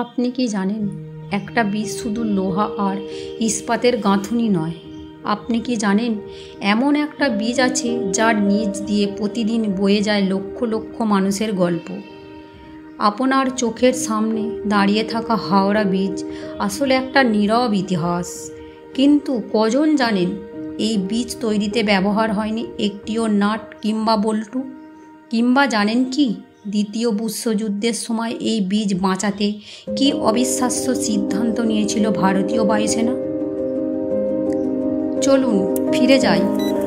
আপনি কি জানেন একটা বীজ শুধু লোহা আর ইস্পাতের গাঁথুনি নয়। আপনি কি জানেন এমন একটা বীজ আছে যার নিচ দিয়ে প্রতিদিন বয়ে যায় লক্ষ লক্ষ মানুষের গল্প। আপনার চোখের সামনে দাঁড়িয়ে থাকা হাওড়া বীজ আসলে একটা নীরব ইতিহাস। কিন্তু কজন জানেন এই বীজ তৈরিতে ব্যবহার হয়নি একটিও নাট কিংবা বল্টু? কিংবা জানেন কি দ্বিতীয় বিশ্বযুদ্ধের সময় এই বীজ বাঁচাতে কি অবিশ্বাস্য সিদ্ধান্ত নিয়েছিল ভারতীয় বায়ুসেনা? চলুন ফিরে যাই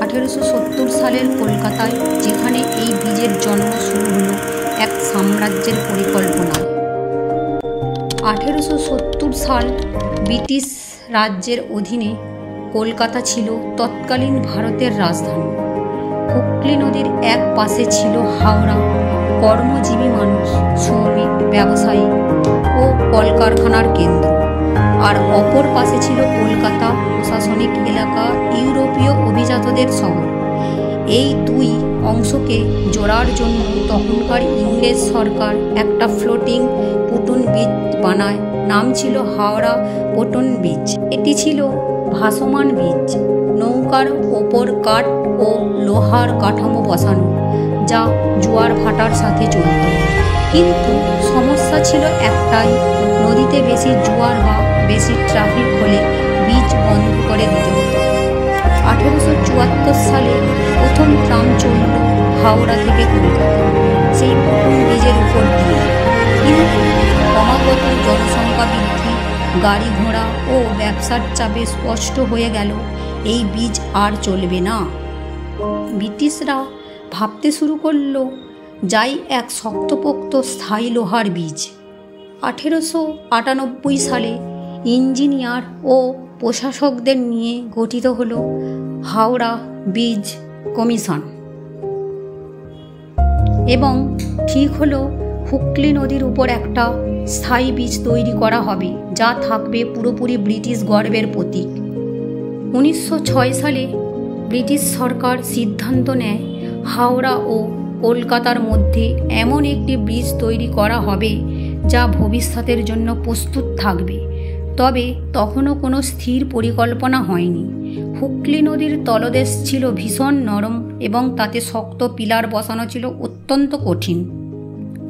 1870 সালের কলকাতায়, যেখানে এই বীজের জন্ম শুরু হলো এক সাম্রাজ্যের পরিকল্পনায়। 1870 সাল ব্রিটিশ রাজ্যের অধীনে কলকাতা ছিল তৎকালীন ভারতের রাজধানী। হুগলি নদীর এক পাশে ছিল হাওড়া, কর্মজীবী মানুষ, শ্রমিক, ব্যবসায়ী ও কলকারখানার কেন্দ্র। আর অপর পাশে ছিল কলকাতা প্রশাসনিক এলাকা, ইউরোপীয় অভিজাতদের শহর। এই দুই অংশকে জোড়ার জন্য তখনকার ইংরেজ সরকার একটা ফ্লোটিং পটন ব্রিজ বানায়। নাম ছিল হাওড়া পটন ব্রিজ। এটি ছিল ভাসমান ব্রিজ, নৌকার ওপর কাঠ ও লোহার কাঠামো বসানো, যা জোয়ার ভাটার সাথে চলত। কিন্তু সমস্যা ছিল একটাই, নদীতে বেশি জোয়ার বা বেশি ট্রাফিক হলে ব্রিজ বন্ধ করে দিতে হতো। 1874 সালে প্রথম ট্রাম চলল হাওড়া থেকে কলকাতা, সেই পটন ব্রিজের উপর দিয়ে। কিন্তু ক্রমাগত জনসংখ্যা বৃদ্ধি, গাড়ি ঘোড়া ও ব্যবসার চাপে স্পষ্ট হয়ে গেল এই ব্রিজ আর চলবে না। ব্রিটিশরা ভাবতে শুরু করলো যাই এক শক্তপোক্ত স্থায়ী লোহার বীজ। 1898 সালে ইঞ্জিনিয়ার ও প্রশাসকদের নিয়ে গঠিত হলো হাওড়া ব্রিজ কমিশন এবং ঠিক হলো হুগলি নদীর উপর একটা স্থায়ী বীজ তৈরি করা হবে, যা থাকবে পুরোপুরি ব্রিটিশ গর্বের প্রতীক। 1906 সালে ব্রিটিশ সরকার সিদ্ধান্ত নেয় হাওড়া ও কলকাতার মধ্যে এমন একটি ব্রিজ তৈরি করা হবে যা ভবিষ্যতের জন্য প্রস্তুত থাকবে। তবে তখনও কোনো স্থির পরিকল্পনা হয়নি। হুগলি নদীর তলদেশ ছিল ভীষণ নরম এবং তাতে শক্ত পিলার বসানো ছিল অত্যন্ত কঠিন।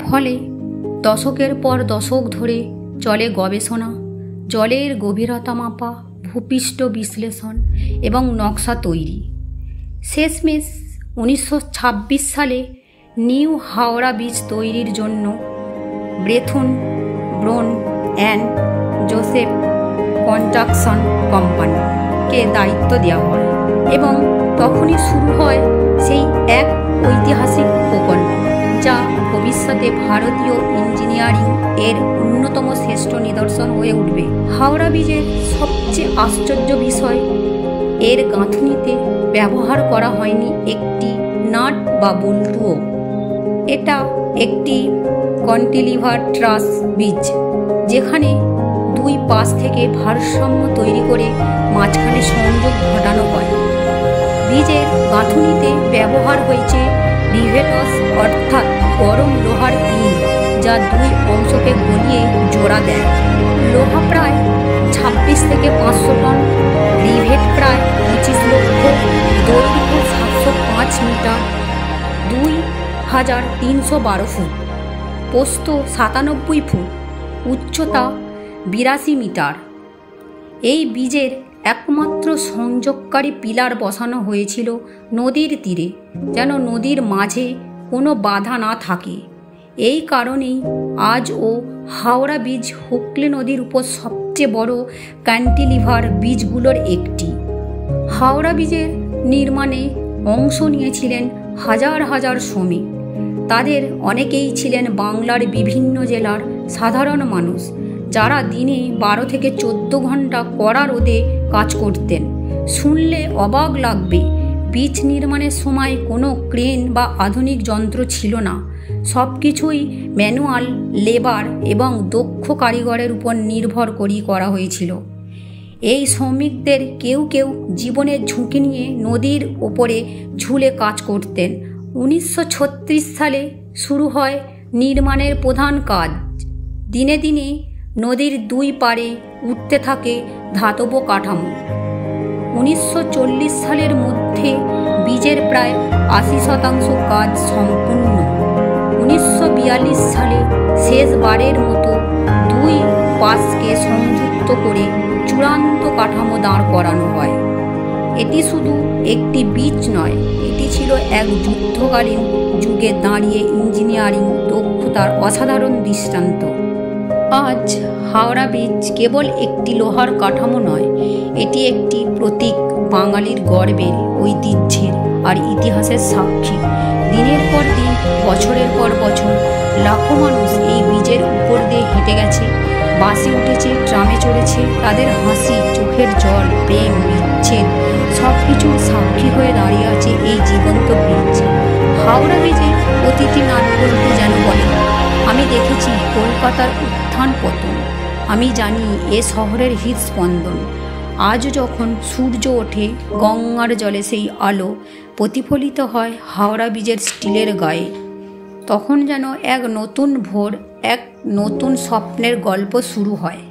ফলে দশকের পর দশক ধরে চলে গবেষণা, জলের গভীরতা মাপা, ভূপৃষ্ঠ বিশ্লেষণ এবং নকশা তৈরি। শেষমেশ 1926 সালে নিউ হাওড়া ব্রিজ তৈরির জন্য ব্রেথুন ব্রোন অ্যান্ড জোসেফ কনস্ট্রাকশন কোম্পানিকে দায়িত্ব দেওয়া হয় এবং তখনই শুরু হয় সেই এক ঐতিহাসিক প্রকল্প, যা ভবিষ্যতে ভারতীয় ইঞ্জিনিয়ারিং এর অন্যতম শ্রেষ্ঠ নিদর্শন হয়ে উঠবে। হাওড়া ব্রিজের সবচেয়ে আশ্চর্য বিষয়, এর গাঁথুনিতে ব্যবহার করা হয়নি একটি নাট বা বল্টুও। এটা একটি ক্যান্টিলিভার ট্রাস ব্রিজ, যেখানে দুই পাশ থেকে ভারসাম্য তৈরি করে মাঝখানে সংযোগ ঘটানো হয়। ব্রিজের গাঁথুনিতে ব্যবহার হয়েছে রিভেটস অর্থাৎ গরম লোহার পিন, যা দুই অংশকে গলিয়ে জোড়া দেয়। লোহা প্রায় 26 থেকে 500 টন, রিভেট প্রায় 25 লক্ষ, দৈর্ঘ্য 705 মিটার, 2312 ফুট, প্রস্থ 97 ফুট, উচ্চতা 82 মিটার। এই ব্রিজের একমাত্র সংযোগকারী পিলার বসানো হয়েছিল নদীর তীরে, যেন নদীর মাঝে কোনো বাধা না থাকে। এই কারণেই আজও হাওড়া ব্রিজ হুগলি নদীর উপর সবচেয়ে বড় ক্যান্টিলিভার ব্রিজগুলোর একটি। হাওড়া ব্রিজের নির্মাণে অংশ নিয়েছিলেন হাজার হাজার শ্রমিক। তাদের অনেকেই ছিলেন বাংলার বিভিন্ন জেলার সাধারণ মানুষ, যারা দিনে 12 থেকে 14 ঘন্টা কড়া রোদে কাজ করতেন। শুনলে অবাক লাগবে, ব্রিজ নির্মাণের সময় কোনো ক্রেন বা আধুনিক যন্ত্র ছিল না। সব কিছুই ম্যানুয়াল লেবার এবং দক্ষ কারিগরের উপর নির্ভর করেই করা হয়েছিল। এই শ্রমিকদের কেউ কেউ জীবনের ঝুঁকি নিয়ে নদীর ওপরে ঝুলে কাজ করতেন। 1936 সালে শুরু হয় নির্মাণের প্রধান কাজ। দিনে দিনে নদীর দুই পাড়ে উঠতে থাকে ধাতব কাঠামো। 1940 সালের মধ্যে ব্রিজের প্রায় 80% কাজ সম্পূর্ণ। 1942 সালে শেষবারের মতো দুই পাশকে সংযুক্ত করে চূড়ান্ত কাঠামো দাঁড় করানো হয়। এটি শুধু একটি ব্রিজ নয়, এটি ছিল এক যুদ্ধকালীন যুগে দাঁড়িয়ে ইঞ্জিনিয়ারিং দক্ষতার অসাধারণ দৃষ্টান্ত। আজ হাওড়া ব্রিজ কেবল একটি লোহার কাঠামো নয়, এটি একটি প্রতীক, বাঙালির গর্বের, ঐতিহ্যের আর ইতিহাসের সাক্ষী। দিনের পর দিন, বছরের পর বছর লাখো মানুষ এই ব্রিজের উপর দিয়ে হেঁটে গেছে, বাসে উঠেছে, ট্রামে চড়েছে। তাদের হাসি, চোখের জল, প্রেম, বিচ্ছেদ সব কিছুর সাক্ষী হয়ে দাঁড়িয়ে আছে এই জীবন্ত ব্রিজ। হাওড়া ব্রিজে অতিথি নাট বলতে যেন বলে, আমি দেখেছি কলকাতার উত্থান পতন, আমি জানি এ শহরের হৃদস্পন্দন। আজও যখন সূর্য ওঠে, গঙ্গার জলে সেই আলো প্রতিফলিত হয় হাওড়া ব্রিজের স্টিলের গায়ে, তখন যেন এক নতুন ভোর, এক নতুন স্বপ্নের গল্প শুরু হয়।